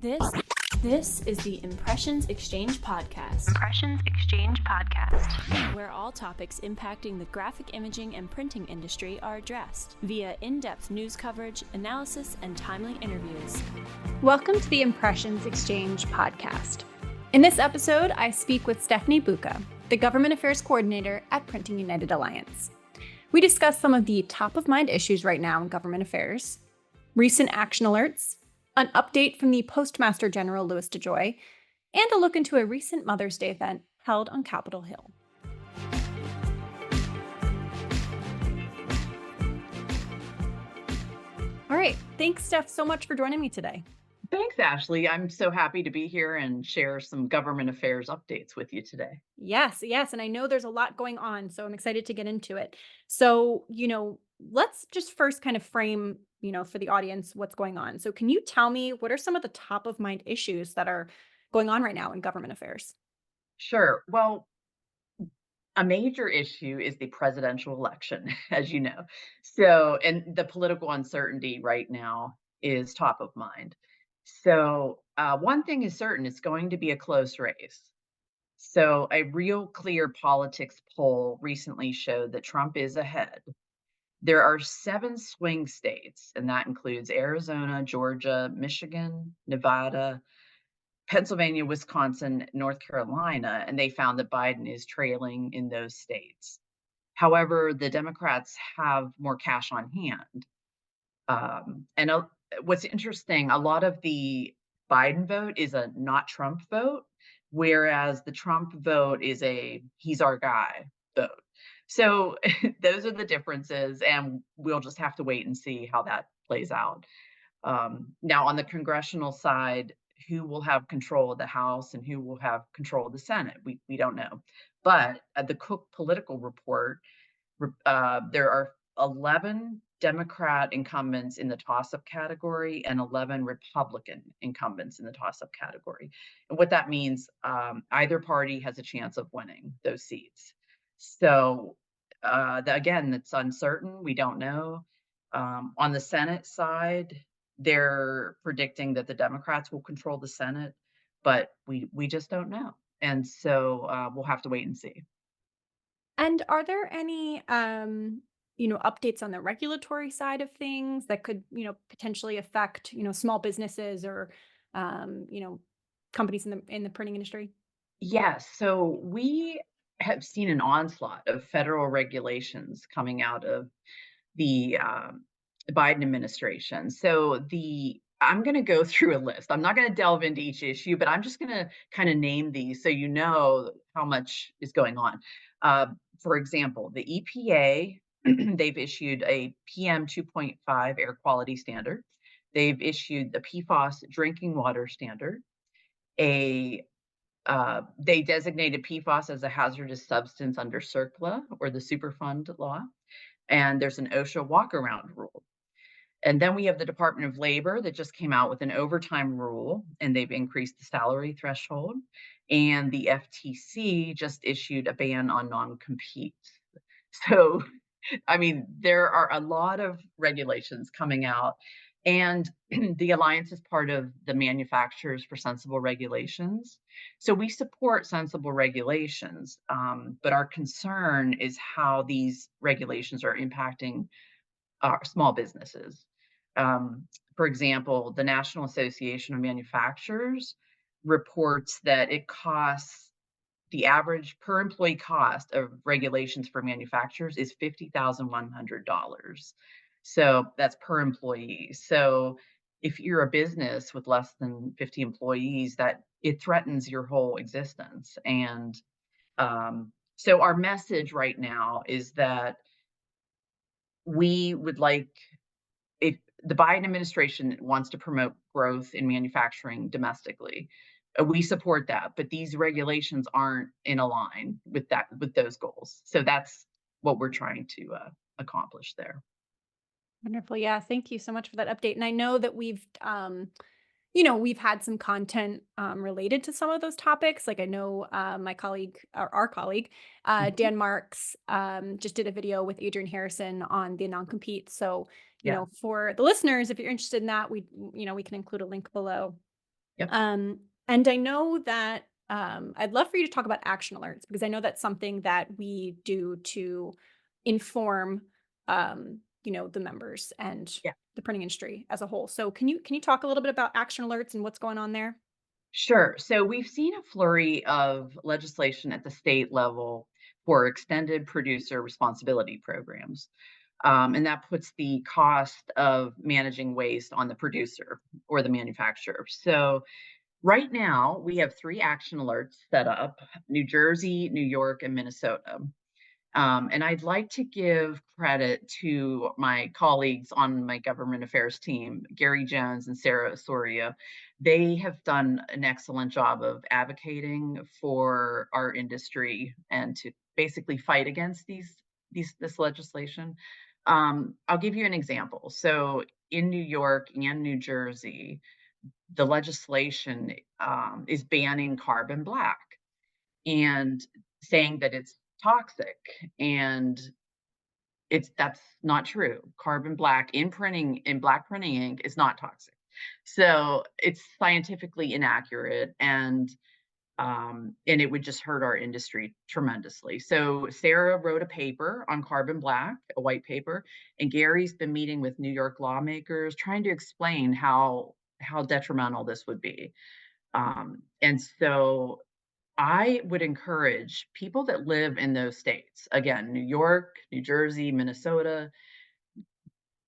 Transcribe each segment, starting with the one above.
This this is the Impressions Exchange podcast. Impressions Exchange podcast. Where all topics impacting the graphic imaging and printing industry are addressed via in-depth news coverage, analysis, and timely interviews. Welcome to the Impressions Exchange podcast. In this episode, I speak with Steph Buka, the Government Affairs Coordinator at Printing United Alliance. We discuss some of the top-of-mind issues right now in government affairs, recent action alerts, an update from the Postmaster General Louis DeJoy, and a look into a recent Mother's Day event held on Capitol Hill. All right, thanks, Steph, so much for joining me today. Thanks, Ashley. I'm so happy to be here and share some government affairs updates with you today. Yes. And I know there's a lot going on, so I'm excited to get into it. So, let's just first kind of frame, for the audience what's going on. So can you tell me what are some of the top of mind issues that are going on right now in government affairs? Sure. Well, a major issue is the presidential election, as you know. So, and the political uncertainty right now is top of mind. So, one thing is certain, it's going to be a close race. So, a Real Clear Politics poll recently showed that Trump is ahead. There are 7 swing states, and that includes Arizona, Georgia, Michigan, Nevada, Pennsylvania, Wisconsin, North Carolina, and they found that Biden is trailing in those states. However, the Democrats have more cash on hand. What's interesting, a lot of the Biden vote is a not Trump vote, whereas the Trump vote is a he's our guy vote. So those are the differences, and we'll just have to wait and see how that plays out. Now, on the congressional side, who will have control of the House and who will have control of the Senate? We don't know. But at the Cook Political Report, there are 11 Democrat incumbents in the toss-up category and 11 Republican incumbents in the toss-up category. And what that means, either party has a chance of winning those seats. So again, it's uncertain. We don't know. On the Senate side, they're predicting that the Democrats will control the Senate, but we just don't know. And so we'll have to wait and see. And are there any, updates on the regulatory side of things that could, potentially affect, small businesses or, companies in the printing industry? Yes. So we have seen an onslaught of federal regulations coming out of the Biden administration. I'm going to go through a list. I'm not going to delve into each issue, but I'm just going to kind of name these so you know how much is going on. For example, the EPA, they've issued a PM 2.5 air quality standard. They've issued the PFAS drinking water standard. They designated PFAS as a hazardous substance under CERCLA, or the Superfund law, and there's an OSHA walk-around rule. And then we have the Department of Labor that just came out with an overtime rule, and they've increased the salary threshold. And the FTC just issued a ban on non-compete. So, I mean, there are a lot of regulations coming out. And the Alliance is part of the Manufacturers for Sensible Regulations. So we support sensible regulations, but our concern is how these regulations are impacting our small businesses. For example, the National Association of Manufacturers reports that it costs the average per employee cost of regulations for manufacturers is $50,100. So that's per employee. So if you're a business with less than 50 employees, that it threatens your whole existence. And so our message right now is that we would like, if the Biden administration wants to promote growth in manufacturing domestically, we support that, but these regulations aren't in line with those goals. So that's what we're trying to accomplish there. Wonderful. Yeah. Thank you so much for that update. And I know that we've had some content related to some of those topics. Like I know my colleague, or our colleague, Dan Marks, just did a video with Adrian Harrison on the non-compete. So, Yeah. for the listeners, if you're interested in that, we can include a link below. Yep. And I know that I'd love for you to talk about action alerts because I know that's something that we do to inform, the members and Yeah. the printing industry as a whole. So can you talk a little bit about action alerts and what's going on there? Sure. So we've seen a flurry of legislation at the state level for extended producer responsibility programs. And that puts the cost of managing waste on the producer or the manufacturer. So right now, we have three action alerts set up: New Jersey, New York, and Minnesota. And I'd like to give credit to my colleagues on my government affairs team, Gary Jones and Sarah Osorio. They have done an excellent job of advocating for our industry and to basically fight against this legislation. I'll give you an example. So in New York and New Jersey, the legislation is banning carbon black and saying that it's toxic, and that's not true. Carbon black in black printing ink is not toxic. So it's scientifically inaccurate, and it would just hurt our industry tremendously. So Sarah wrote a paper on carbon black, a white paper, and Gary's been meeting with New York lawmakers trying to explain how detrimental this would be. And so I would encourage people that live in those states, again, New York, New Jersey, Minnesota,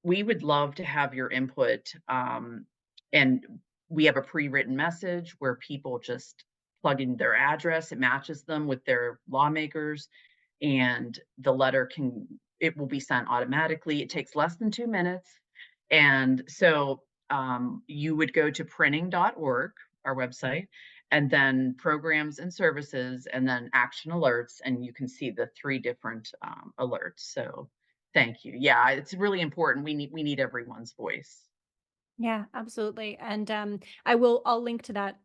we would love to have your input. And we have a pre-written message where people just plug in their address, it matches them with their lawmakers, and the letter it will be sent automatically. It takes less than 2 minutes. And so you would go to printing.org, our website, and then programs and services, and then action alerts, and you can see the three different alerts. So thank you. Yeah, it's really important. We need everyone's voice. Yeah, absolutely. And I'll link to that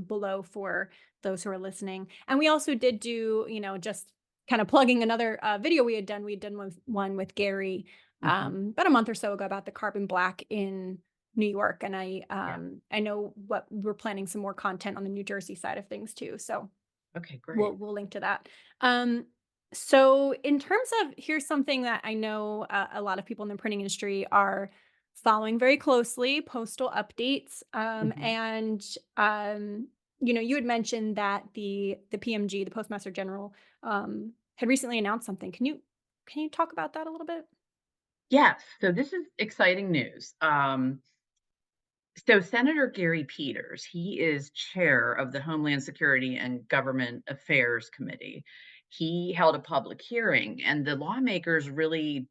below for those who are listening. And we also did do, just kind of plugging another video we had done. We had done one with Gary Mhm. about a month or so ago about the carbon black in New York. And Yeah. I know what we're planning some more content on the New Jersey side of things too. So Okay, we'll great. we'll link to that. Um, so in terms of here's something that I know a lot of people in the printing industry are following very closely postal updates. Mhm. You had mentioned that the PMG, the Postmaster General, had recently announced something. Can you talk about that a little bit? Yes, so this is exciting news. So Senator Gary Peters, he is chair of the Homeland Security and Government Affairs Committee. He held a public hearing, and the lawmakers really,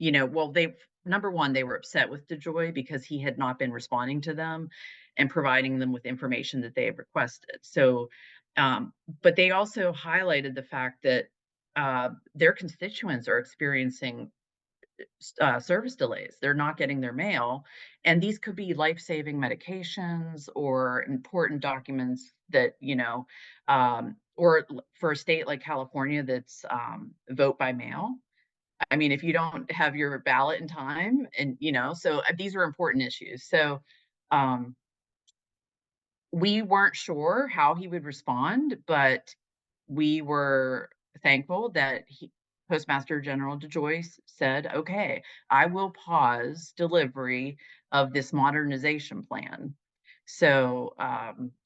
well, they number one, they were upset with DeJoy because he had not been responding to them and providing them with information that they had requested. So, but they also highlighted the fact that their constituents are experiencing service delays. They're not getting their mail, and these could be life-saving medications or important documents that or for a state like California that's vote by mail. I mean, if you don't have your ballot in time, and so these are important issues. So um, we weren't sure how he would respond, but we were thankful that Postmaster General DeJoy said, "Okay, I will pause delivery of this modernization plan." So,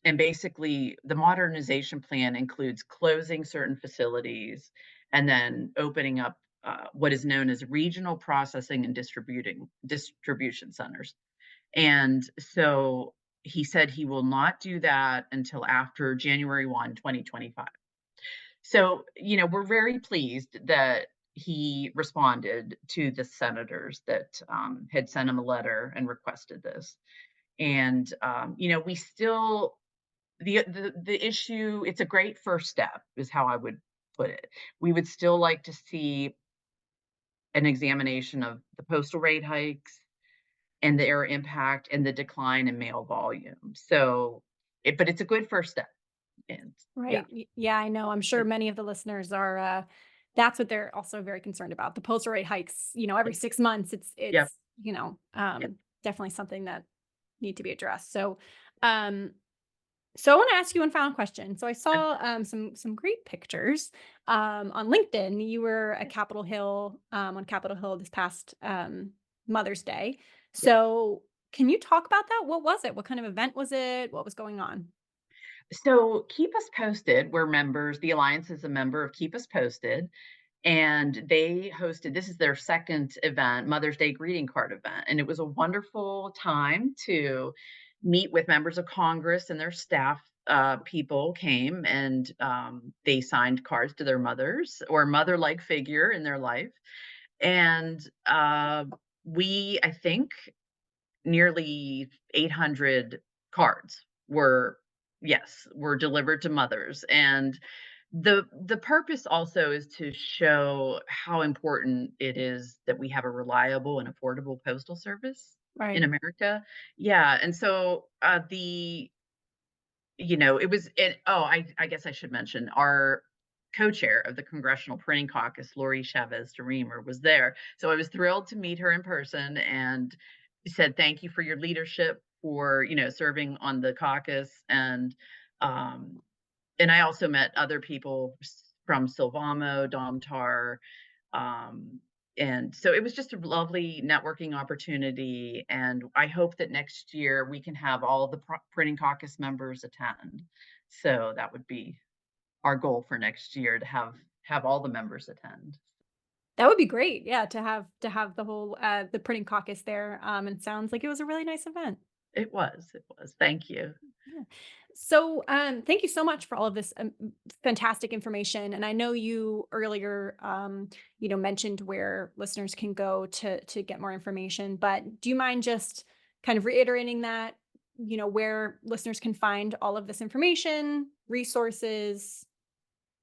and basically, the modernization plan includes closing certain facilities and then opening up what is known as regional processing and distribution centers. And so he said he will not do that until after January 1, 2025. So, we're very pleased that he responded to the senators that had sent him a letter and requested this. And, we still, the issue, it's a great first step, is how I would put it. We would still like to see an examination of the postal rate hikes and their impact and the decline in mail volume. So, but it's a good first step. And yeah, Right. Yeah, I know. I'm sure yep, many of the listeners are that's what they're also very concerned about. The postal rate hikes, every 6 months. It's yep, it's, yep. definitely something that need to be addressed. So, Um, so I want to ask you one final question. So I saw some great pictures on LinkedIn. You were at Capitol Hill on Capitol Hill this past Mother's Day. Yeah. So can you talk about that? What was it? What kind of event was it? What was going on? So keep us posted. We're members. The Alliance is a member of Keep Us Posted. And they hosted, this is their second event, Mother's Day greeting card event. And it was a wonderful time to meet with members of Congress and their staff. People came and they signed cards to their mothers or mother-like figure in their life. And I think, nearly 800 cards were, yes, were delivered to mothers. And the purpose also is to show how important it is that we have a reliable and affordable postal service in Right. America. Yeah, and so, it was it oh, I guess I should mention our co-chair of the Congressional Printing Caucus, Lori Chavez DeRemer, was there. So I was thrilled to meet her in person and said, "Thank you for your leadership, for, serving on the caucus." Um, and I also met other people from Silvamo, Domtar, um, and so it was just a lovely networking opportunity, and I hope that next year we can have all the printing caucus members attend. So that would be our goal for next year, to have all the members attend. That would be great. Yeah, to have the whole the printing caucus there. And it sounds like it was a really nice event. It was. Thank you. Yeah. So, thank you so much for all of this fantastic information. And I know you earlier, mentioned where listeners can go to get more information. But do you mind just kind of reiterating that? Where listeners can find all of this information, resources.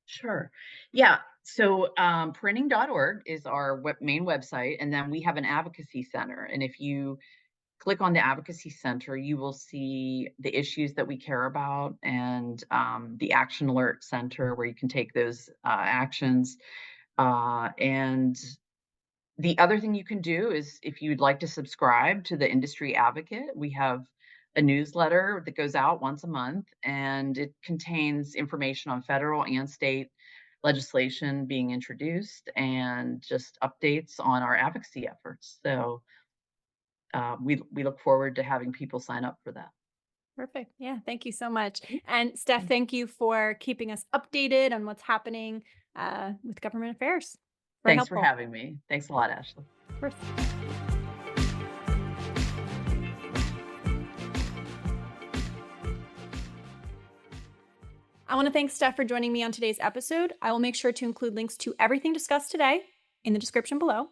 Sure. Yeah. So, printing.org is our main website, and then we have an advocacy center. And if you click on the advocacy center, you will see the issues that we care about, and the action alert center where you can take those actions. And the other thing you can do is, if you'd like to subscribe to the Industry Advocate, we have a newsletter that goes out once a month, and it contains information on federal and state legislation being introduced and just updates on our advocacy efforts. So we look forward to having people sign up for that. Perfect. Yeah. Thank you so much. And Steph, thank you for keeping us updated on what's happening with government affairs. Very Thanks for helpful. having me. Thanks a lot, Ashley. Of course. I want to thank Steph for joining me on today's episode. I will make sure to include links to everything discussed today in the description below.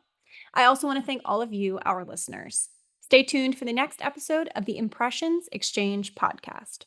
I also want to thank all of you, our listeners. Stay tuned for the next episode of the Impressions Exchange podcast.